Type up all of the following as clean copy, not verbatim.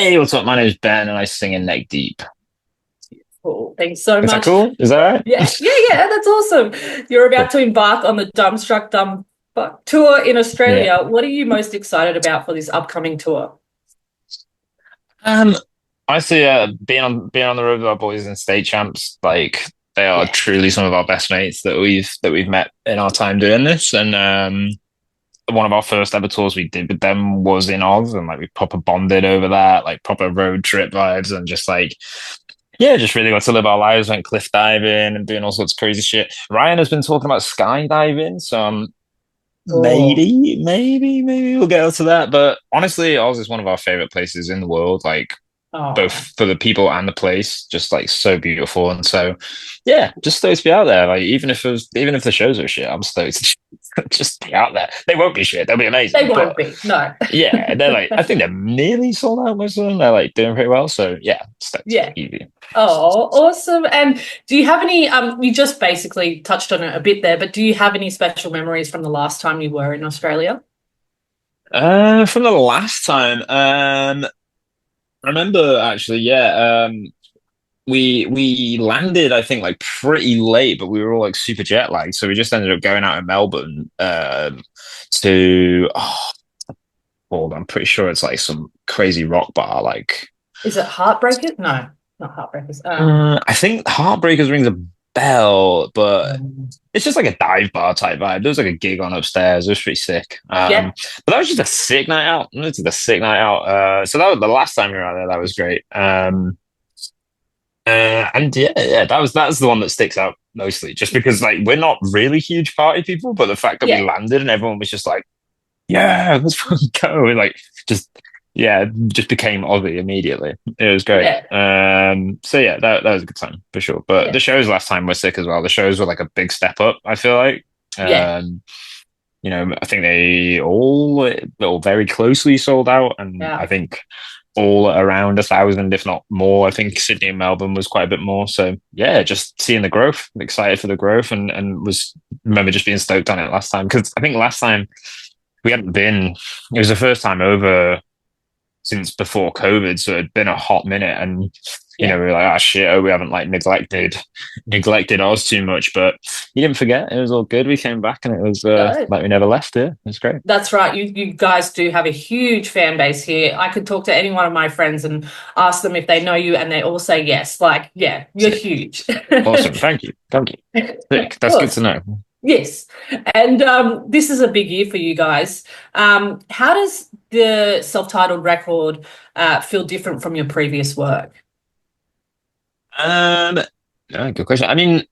Hey, what's up? My name is Ben, and I sing in Neck Deep. Cool. Thanks so Is that much. cool? Is that right? Yeah, yeah, yeah, that's awesome. You're about Cool. to embark on the Dumbstruck Dumbf tour in Yeah. Australia. What are you most excited about for this upcoming tour? Um, Honestly, being on the road with our boys and state champs, like they are Yeah, truly some of our best mates that we've met in our time doing this. And one of our first ever tours we did with them was in Oz, and like we proper bonded over that, like proper road trip vibes, and just like yeah, just really got to live our lives, went cliff diving and doing all sorts of crazy shit. Ryan has been talking about skydiving, so cool. maybe we'll get to that. But honestly, Oz is one of our favorite places in the world. Like both Oh, for the people and the place, just like so beautiful. And so, yeah, just stoked to be out there. Like even if the shows are shit, I'm stoked to just be out there. They won't be shit. They'll be they amazing. But won't be. No. yeah, they're like I think they're nearly sold out. Most of them, they're like doing pretty well. So yeah, stoked. Yeah. Easy. Oh, awesome. And do you have any, you just basically touched on it a bit there, but do you have any special memories from the last time you were in Australia? From the last time, I remember actually, yeah. We landed, I think, like pretty late, but we were all like super jet lagged, so we just ended up going out in Melbourne to hold on, I'm pretty sure it's like some crazy rock bar. Like Is it Heartbreakers? No, not Heartbreakers. I think Heartbreakers rings a bell, but Um, it's just like a dive bar type vibe. There was like a gig on upstairs. It was pretty sick. yeah, But that was just a sick night out. It was just a sick night out. So that was the last time we were out there. That was great. And yeah, that's the one that sticks out mostly, just because like we're not really huge party people, but the fact that we yeah, landed and everyone was just like, "Yeah, let's fucking go," and like just yeah, just became Aussie immediately. It was great. yeah, So yeah, that was a good time for sure. But yeah, the shows last time were sick as well. The shows were like a big step up. I feel like. yeah, Um, I think they all very closely sold out, and I yeah. think all around 1,000, if not more. I think Sydney and Melbourne was quite a bit more. So yeah, just seeing the growth, excited for the growth, and was remember just being stoked on it last time because I think last time we hadn't been. It was the first time over since before COVID, so it'd been a hot minute, and Yeah. we were like, ah, shit, oh, we haven't like neglected ours too much, but you didn't forget. It was all good. We came back, and it was No, like we never left it. It was great. that's right. You guys do have a huge fan base here. I could talk to any one of my friends and ask them if they know you, and they all say yes. Like, yeah, you're Sick, huge. awesome. Thank you. Sick. Of That's good to course. know. Yes. And this is a big year for you guys. How does the self-titled record feel different from your previous work? Um, good question. I mean,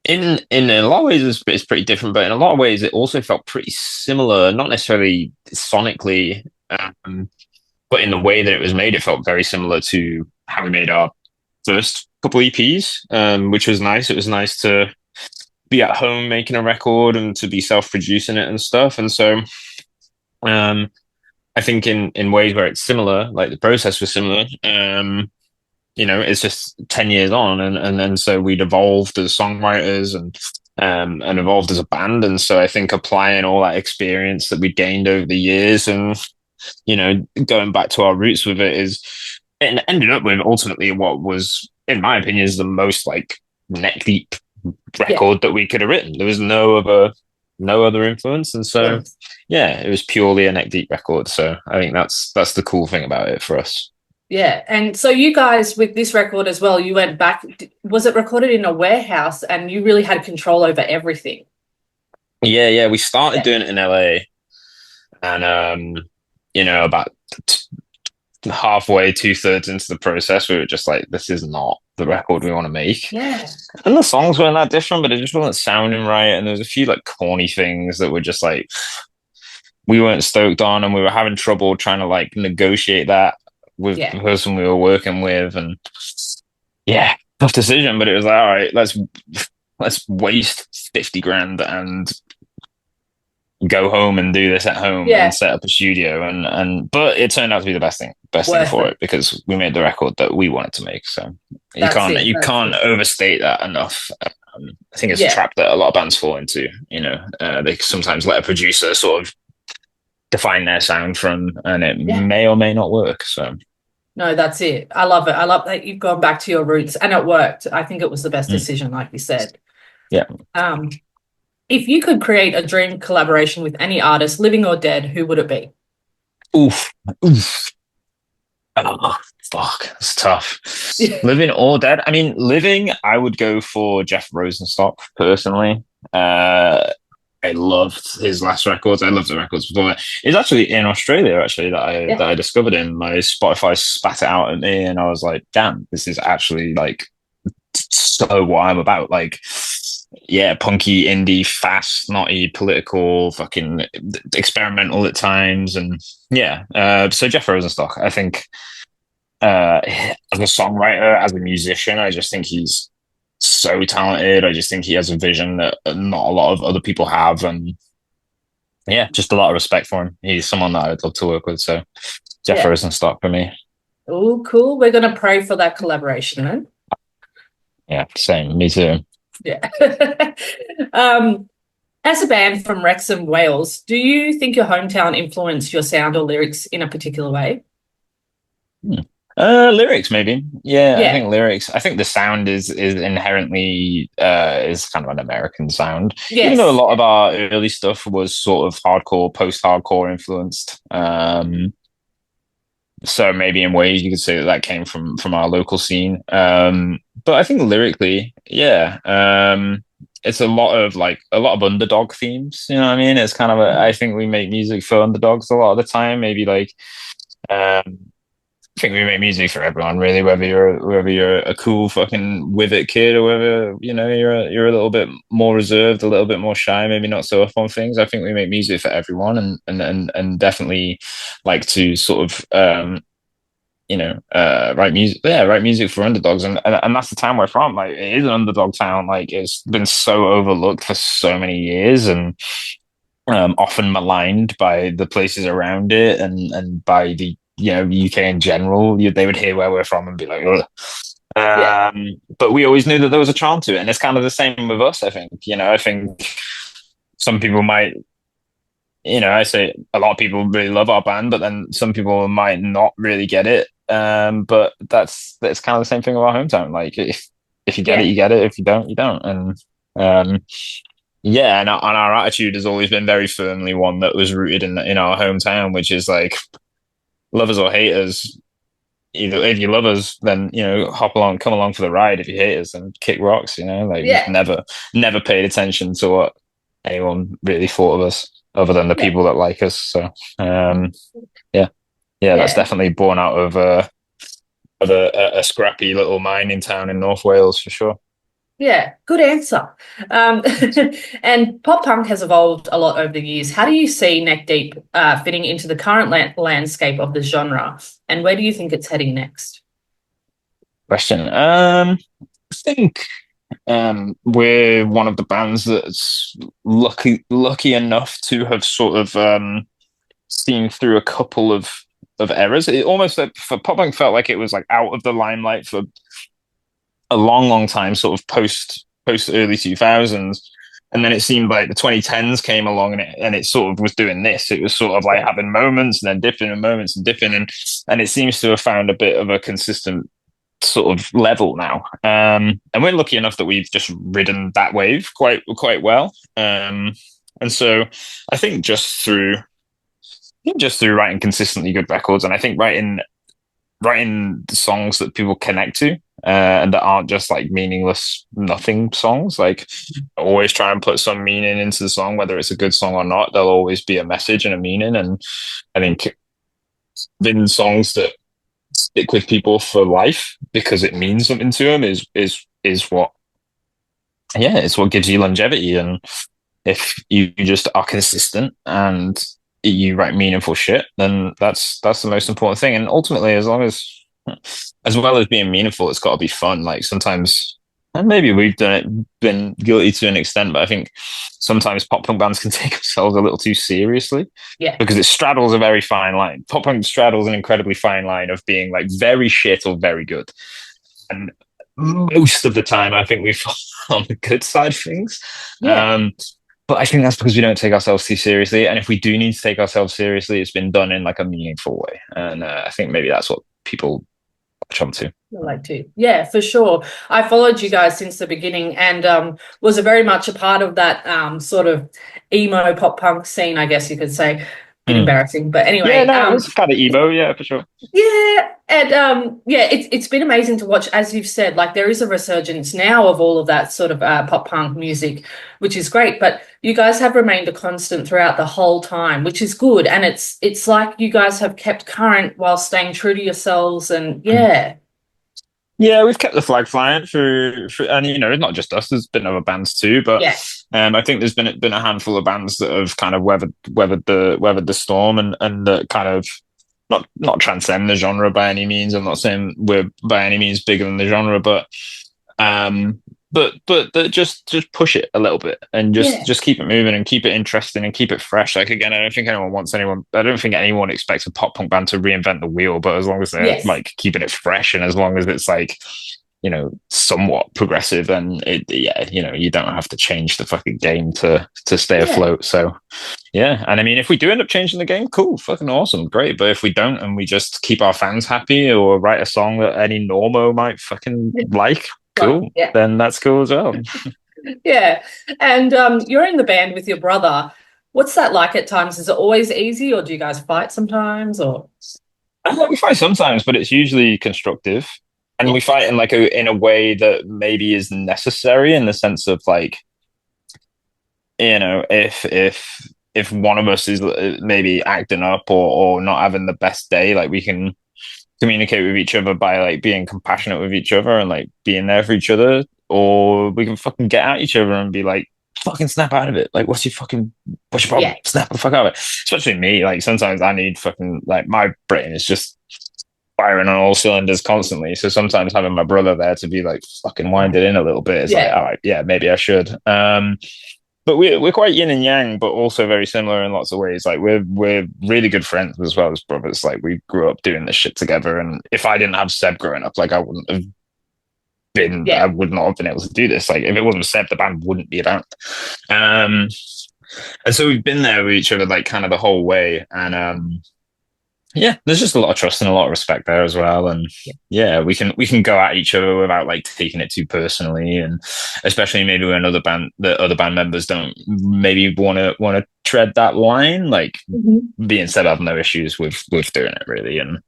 in a lot of ways, it's pretty different, but in a lot of ways, it also felt pretty similar. Not necessarily sonically, but in the way that it was made, it felt very similar to how we made our first couple EPs, which was nice. It was nice to be at home making a record and to be self-producing it and stuff. And so, um, I think in ways where it's similar, like the process was similar. It's just 10 years on, and then so we'd evolved as songwriters and evolved as a band. And so I think applying all that experience that we gained over the years and going back to our roots with it is it ended up with ultimately what was, in my opinion, is the most like neck deep Yeah. record that we could have written. There was no other influence. And so Yes. yeah, it was purely a neck deep record. So I think that's the cool thing about it for us. Yeah. And so you guys with this record as well, you went back, was it recorded in a warehouse and you really had control over everything? Yeah, we started Yeah. doing it in LA, and about halfway, two-thirds into the process, we were just like, this is not the record we want to make. Yeah. And the songs weren't that different, but it just wasn't sounding right. And there was a few like corny things that were just like we weren't stoked on, and we were having trouble trying to like negotiate that with the Yeah. person we were working with. And yeah, tough decision, but it was like, all right, let's waste 50 grand and go home and do this at home and Yeah. set up a studio. And but it turned out to be the best thing Worth for it. it because we made the record that we wanted to make. So you That's can't it. you That's can't it. overstate that enough. I think it's a Yeah. trap that a lot of bands fall into. They sometimes let a producer sort of define their sound from, and it Yeah. may or may not work. So No, that's it. I love it. I love that you've gone back to your roots and it worked. I think it was the best Mm. decision, like you said. Yeah. Um, if you could create a dream collaboration with any artist, living or dead, who would it be? Oof. Oof. Oh, fuck. It's tough. Yeah. Living or dead? I mean, living, I would go for Jeff Rosenstock personally. I loved his last records. I loved the records before that. It's actually in Australia, actually, that I discovered him. My Spotify spat it out at me, and I was like, "Damn, this is actually like so what I'm about." Like, yeah, punky, indie, fast, naughty, political, fucking experimental at times, and yeah. So Jeff Rosenstock, I think, as a songwriter, as a musician, I just think he's so talented. I just think he has a vision that not a lot of other people have, and yeah, just a lot of respect for him. He's someone that I'd love to work with. So Jeff Yeah. Rosenstock for me. Oh, cool. We're going to pray for that collaboration then. Yeah, same. Me too. Yeah. um, as a band from Wrexham, Wales, do you think your hometown influenced your sound or lyrics in a particular way? Hmm. Lyrics maybe. Yeah, I Yeah. think lyrics. I think the sound is inherently is kind of an American sound. Even though a Yes. lot Yeah. of our early stuff was sort of hardcore, post-hardcore influenced. So maybe in ways you could say that that came from our local scene. But I think lyrically, yeah, it's a lot of like a lot of underdog themes. You know what I mean? It's kind of I think we make music for underdogs a lot of the time. Maybe like um, I think we make music for everyone, really. Whether you're a cool fucking with it kid or whether you're a little bit more reserved, a little bit more shy, maybe not so up on things. I think we make music for everyone, and definitely like to sort of write music, yeah, write music for underdogs, and that's the town we're from. Like, it is an underdog town. Like, it's been so overlooked for so many years, and often maligned by the places around it, and by the UK in general. They would hear where we're from and be like, ugh. Yeah. But we always knew that there was a charm to it, and it's kind of the same with us. I think, I think some people might, I say a lot of people really love our band, but then some people might not really get it. But that's kind of the same thing with our hometown. Like, if you get it, Yeah. you get it. If you don't, you don't. And yeah, and our attitude has always been very firmly one that was rooted in our hometown, which is like, love us or hate us. Either if you love us, then hop along, come along for the ride. If you hate us, then kick rocks. Like, we've Yeah. never paid attention to what anyone really thought of us, other than the Yeah. people that like us. So, um, yeah, yeah, that's Yeah. definitely born out of a scrappy little mining town in North Wales for sure. Yeah, good answer. Um, and pop punk has evolved a lot over the years. How do you see Neck Deep fitting into the current landscape of the genre, and where do you think it's heading next? Question. I think we're one of the bands that's lucky enough to have sort of seen through a couple of eras. It almost like for pop punk felt like it was like out of the limelight for a long time, sort of post early 2000s. And then it seemed like the 2010s came along, and it sort of was doing this. It was sort of like having moments and then dipping, and moments and dipping, and it seems to have found a bit of a consistent sort of level now. And we're lucky enough that we've just ridden that wave quite well. And so I think just through writing consistently good records, and I think writing songs that people connect to, and that aren't just like meaningless nothing songs. Like, always try and put some meaning into the song, whether it's a good song or not. There'll always be a message and a meaning, and I think in songs that stick with people for life because it means something to them is what, yeah, it's what gives you longevity. And if you just are consistent and you write meaningful shit, then that's the most important thing. And ultimately, as well as being meaningful, it's got to be fun. Like, sometimes, and maybe we've been guilty to an extent, but I think sometimes pop punk bands can take themselves a little too seriously, Yeah. because it straddles a very fine line. Pop punk straddles an incredibly fine line of being like very shit or very good. And most of the time, I think we fall on the good side of things. Yeah. But I think that's because we don't take ourselves too seriously. And if we do need to take ourselves seriously, it's been done in like a meaningful way. And I think maybe people latch onto. Like to, yeah, for sure. I followed you guys since the beginning and was a very much a part of that sort of emo pop punk scene, I guess you could say. Bit Mm. embarrassing, but Yeah, anyway, no, it was kind of emo, yeah, for sure. yeah, and yeah, it's been amazing to watch, as you've said. Like there is a resurgence now of all of that sort of pop punk music, which is great. But you guys have remained a constant throughout the whole time, which is good. And it's like you guys have kept current while staying true to yourselves. And yeah, Yeah, we've kept the flag flying for and you know, it's not just us. There's been other bands too, but yeah, I think there's been a handful of bands that have kind of weathered the storm and that kind of not transcend the genre by any means. I'm not saying we're by any means bigger than the genre, um, but that just push it a little bit and yeah, just keep it moving and keep it interesting and keep it fresh. Like again, I don't think anyone expects a pop punk band to reinvent the wheel, but as long as they're yes, like keeping it fresh and as long as it's like, you know, somewhat progressive, and it, yeah, you know, you don't have to change the fucking game to stay yeah, afloat. So yeah, and I mean, if we do end up changing the game, cool, fucking awesome, great. But if we don't, and we just keep our fans happy, or write a song that any normo might fucking like, well, cool, yeah, then that's cool as well. yeah. And you're in the band with your brother. What's that like at times? Is it always easy, or do you guys fight sometimes? Or We fight sometimes, but it's usually constructive, and yeah, we fight in like in a way that maybe is necessary in the sense of like, you know, if one of us is maybe acting up or not having the best day, like we can communicate with each other by like being compassionate with each other and like being there for each other, or we can fucking get at each other and be like, fucking snap out of it. Like, what's your problem? yeah, Snap the fuck out of it. Especially me. Like, sometimes I need fucking, like, my brain is just firing on all cylinders constantly. So sometimes having my brother there to be like, fucking wind it in a little bit is like, yeah, all right, yeah, maybe I should. But we're quite yin and yang, but also very similar in lots of ways. Like we're really good friends as well as brothers. Like we grew up doing this shit together. And if I didn't have Seb growing up, like I yeah. would not have been able to do this. Like if it wasn't Seb, the band wouldn't be about. Um, and so we've been there with each other like kind of the whole way. And yeah, there's just a lot of trust and a lot of respect there as well. And yeah, we can go at each other without like taking it too personally, and especially maybe when the other band members don't maybe want to tread that line. Like Mhm. being said, I have no issues with doing it really, and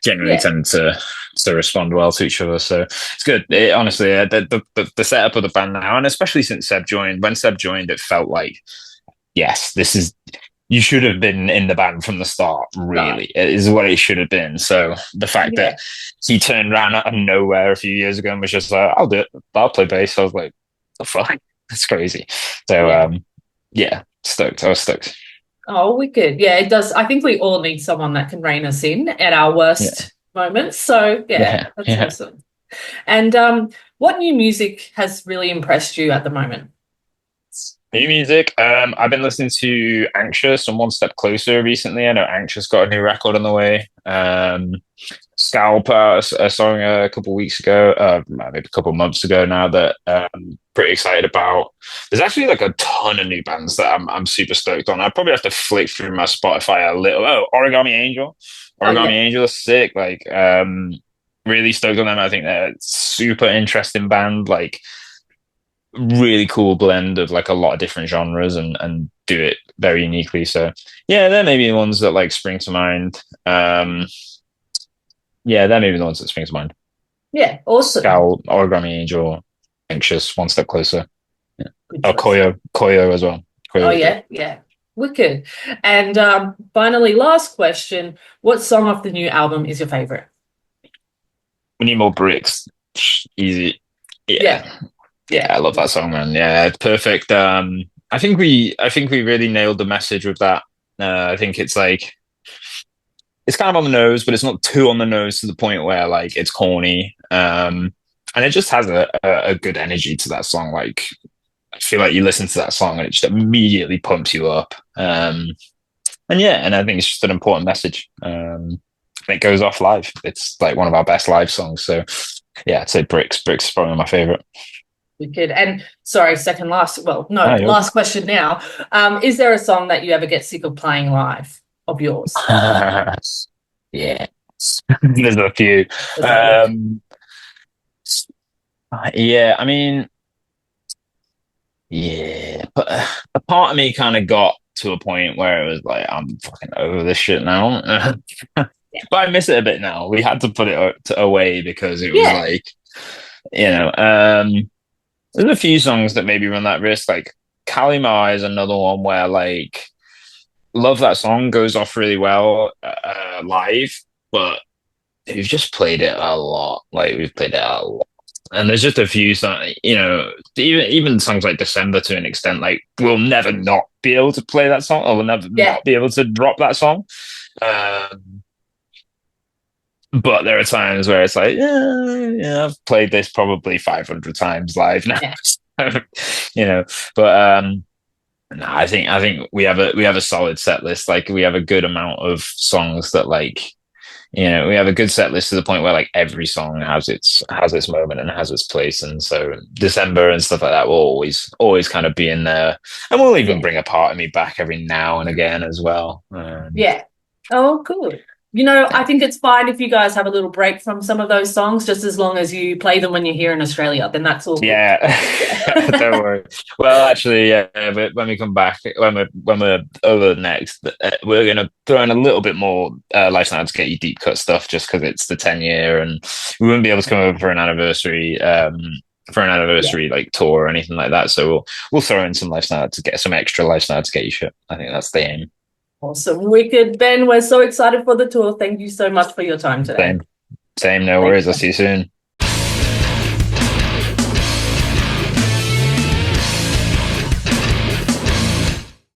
generally Yeah. tend to respond well to each other. So it's good. Honestly, the setup of the band now, and especially since Seb joined, when Seb joined, it felt like, yes, this is, you should have been in the band from the start, Right. really. It is what it should have been. So the fact Yeah. that he turned around out of nowhere a few years ago and was just like, I'll do it. I'll play bass. I was like, the fuck? That's crazy. So Yeah. yeah, stoked. I was stoked. Oh, wicked. Yeah, it does. I think we all need someone that can rein us in at our Yeah. worst moments. So yeah, Yeah. that's Yeah. awesome. And what new music has really impressed you at the moment? New music. I've been listening to Anxious and One Step Closer recently. I know Anxious got a new record on the way. Scowl put out a song a couple of weeks ago, maybe a couple of months ago now that pretty excited about. There's actually like a ton of new bands that I'm super stoked on. I probably have to flick through my Spotify a little. Oh, Origami Angel. Oh Origami yeah. Angel is sick. Like really stoked on them. I think they're a super interesting band. Like really cool blend of like a lot of different genres and do it very uniquely. So yeah, they're maybe the ones that like spring to mind. Yeah, they're maybe the ones that spring to mind. Yeah, awesome. Scowl, Origami Angel, Anxious, One Step Closer. Yeah. Good Oh, choice. Koyo as well. Oh Koyo is good. yeah, yeah. Wicked. And finally, last question. What song off the new album is your favorite? We Need More Bricks. Easy. Yeah, Yeah. yeah. Yeah, I love that song, man. Yeah, it's perfect. I think we really nailed the message with that. I think it's like it's kind of on the nose, but it's not too on the nose to the point where like it's corny. And it just has a good energy to that song. Like I feel like you listen to that song and it just immediately pumps you up. And yeah, and I think it's just an important message. And it goes off live. It's like one of our best live songs. So yeah, I'd say Bricks. Bricks is probably my favorite. Wicked. And sorry, second last, well, no, Ah, last question now. Is there a song that you ever get sick of playing live of yours? yeah. There's a few. There's a few. Um, yeah, I mean, yeah, but a part of me kind of got to a point where it was like, I'm fucking over this shit now. Yeah. But I miss it a bit now. We had to put it away because it was Yeah. like, there's a few songs that maybe run that risk. Like Kalimar is another one where like love that song goes off really well live, but we've just played it a lot. Like we've played it a lot. And there's just a few songs, even songs like December to an extent, like we'll never not be able to play that song or we'll never Yeah. not be able to drop that song. But there are times where it's like, yeah, I've played this probably 500 times live now. Yeah. But no, I think we have a solid set list. Like we have a good amount of songs that like we have a good set list to the point where like every song has its moment and has its place. And so December and stuff like that will always kind of be in there. And we'll even Yeah. bring a part of me back every now and again as well. Yeah. Oh, good. I think it's fine if you guys have a little break from some of those songs, just as long as you play them when you're here in Australia, then that's all good. Yeah, Yeah. don't worry. Well, actually, yeah, but when we come back, when we're over next, we're gonna throw in a little bit more lifestyle to get you deep cut stuff, just because it's the 10 year, and we wouldn't be able to come over for an Yeah. anniversary like tour or anything like that. So we'll throw in some lifestyle to get some extra lifestyle to get you shit. I think that's the aim. Awesome. Wicked. Ben, we're so excited for the tour. Thank you so much for your time today. Same, no Thanks. worries. I'll see you soon.